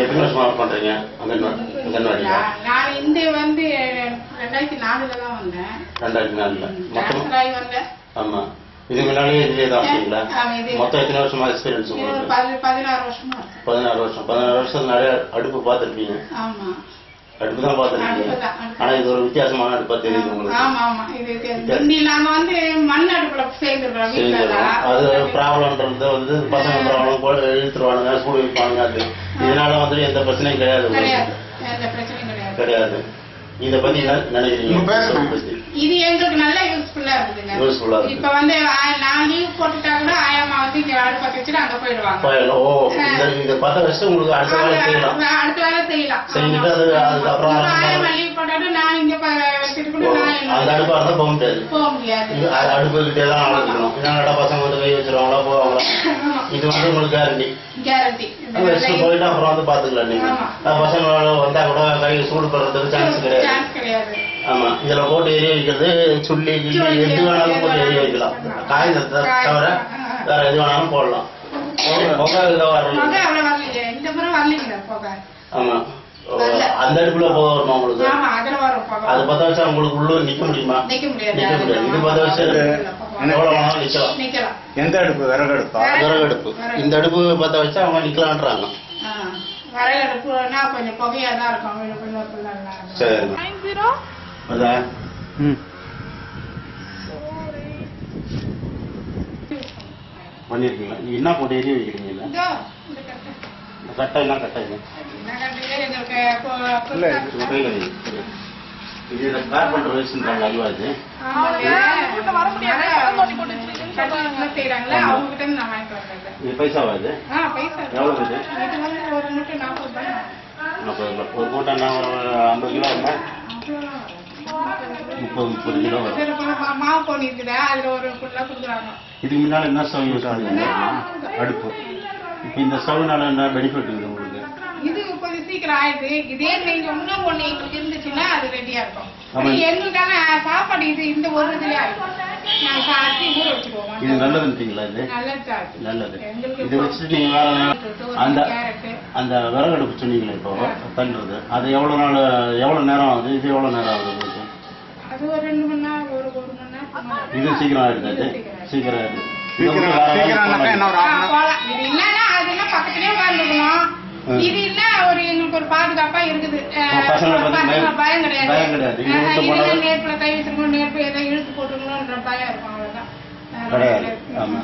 எத்தனை வருஷமா பண்றீங்க அங்கன்வாடியா? நான் இந்த வந்து 2004 தான் வந்தேன். 2004 மொத்தம் வந்தேன். ஆமா. இது முன்னாடியே இதுலயே தான் இருக்கீங்களா? மொத்தம் எத்தனை வருஷமா எக்ஸ்பீரியன்ஸ் உங்களுக்கு? 16 வருஷமா. 16 வருஷம். 16 வருஷம் நிறைய அடுப்பு பார்த்துருப்பீங்க. ஆமா, அடுப்பு தான் பார்த்துருக்கீங்க. ஆனா இது ஒரு வித்தியாசமான அடுப்பா தெரியுது உங்களுக்கு. ஆமா ஆமா. இது நாங்க வந்து மண் அடுப்புல செய்திருக்கோம். அது ப்ராப்ளம்ன்றது வந்து பசங்க ப்ராப்ளம் போல இழுத்துருவானுங்க, சூடு வைப்பானுங்க. அது இதனால வந்து எந்த பிரச்சனையும் கிடையாது. கிடையாது. இத பத்தி என்ன நினைக்கிறீங்க? இது எங்களுக்கு நல்ல யூஸ்ஃபுல்லா இருக்குதுங்க. இப்ப வந்து நான் லீவ் போட்டுட்டா கூட ஆயாமா வந்து இங்க அடுப்பு பத்த வச்சுட்டு அங்க போயிடுவாங்க. ஓ, இந்த 10 வருஷம் உங்களுக்கு அடுத்த வேலை செய்யலாம். அடுத்த வேலை செய்யலாம். செஞ்சுட்டு அதுக்கப்புறம் ஆயாமா லீவ் போட்டாலும் நான் இங்க வச்சுட்டு கூட அந்த அடுப்பா இருந்தா போக முடியாது. அடுப்பு கிட்டே தான் ஆரம்பிக்கணும். என்னடா பசங்க வந்து கை வச்சிருவாங்களா போவாங்களா? இது வந்து உங்களுக்கு கேரண்டி. போயிட்டு அப்புறம் வந்து பாத்துக்கலாம். நீங்க பசங்க வந்தா கூட கை சூடு பண்றதுக்கு சான்ஸ் கிடையாது. ஆமா, இதுல போட்டு எரிய வைக்கிறது சுள்ளி கிள்ளி எது வேணாலும் போட்டு எரிய வைக்கலாம். காய்கறி தவிர வேற எது வேணாலும் போடலாம். ஆமா, அந்த அடுப்புல போக வருமா உங்களுக்கு? அது 10 வருஷம் உங்களுக்கு உள்ள நிக்க முடியுமா? நிக்க முடியாது. இது 10 வருஷம் எவ்வளவு வேணாலும் நிக்கலாம். எந்த அடுப்பு? விறகு அடுப்பா? விறகு அடுப்பு. இந்த அடுப்பு 10 வருஷம் அவங்க நிக்கலான்றாங்க. விறகு அடுப்புனா கொஞ்சம் புகையா தான் இருக்கும். சரி, அதான் பண்ணிருக்கீங்களா? நீங்க என்ன போட்டு எரிய வைக்கிறீங்களா? கட்டை என்ன கட்டாங்க? இது கார்பெண்டர் வச்சுருக்காங்க. அதுவா இது? இது பைசாவா இது? எவ்வளவு இது? ஒரு மூட்டை 40 ரூபாய். 40 ரூபாய். ஒரு மூட்டை என்ன ஒரு 50 கிலோ இருந்தா 30 கிலோ வரும். மாவு பொண்ணு இருக்குதா, அதுல ஒரு ஃபுல்லா கொடுக்குறாங்க. இதுக்கு முன்னால என்ன ஸ்டவ் யூஸ் ஆகுது? அடுப்பு. இப்ப இந்த ஸ்டவ்னால என்ன பெனிஃபிட் இருக்குது உங்களுக்கு? இது கொஞ்சம் சீக்கிரம் ஆயிடுது. இதே நீங்க இன்னும் ஒண்ணு எங்களுக்கு இருந்துச்சுன்னா அது ரெடியா இருக்கும். எங்களுக்கான சாப்பாடு இது இந்த ஒரு இதுலயே ஆயிடும். நாங்க சாத்தி ஊற வச்சுக்குவோம். இது நல்லதுன்றீங்களா? இது நல்லது. இது வச்சுட்டு நீங்க வேற அந்த விறகு அடுப்பு சொன்னீங்களா இப்போ பண்றது, அது எவ்வளவு நேரம் ஆகுது? இது எவ்வளவு நேரம் ஆகுது உங்களுக்கு? அது ஒரு 2 மணி நேரம், ஒரு மணி நேரம். இது சீக்கிரம் ஆயிடுது. அது சீக்கிரம் ஆயிடுது. இது இல்லன்னா அதுன்னா பக்கத்துலயே உட்காந்துக்கணும். இது இல்ல ஒரு எங்களுக்கு ஒரு பாதுகாப்பா இருக்குது. பயம் கிடையாது. நெருப்புல கை வச்சிருக்கணும், நெருப்பு ஏதோ இழுத்து போட்டுக்கணும்ன்ற பயம் இருக்கும். அவ்வளவுதான். கிடையாது. ஆமா.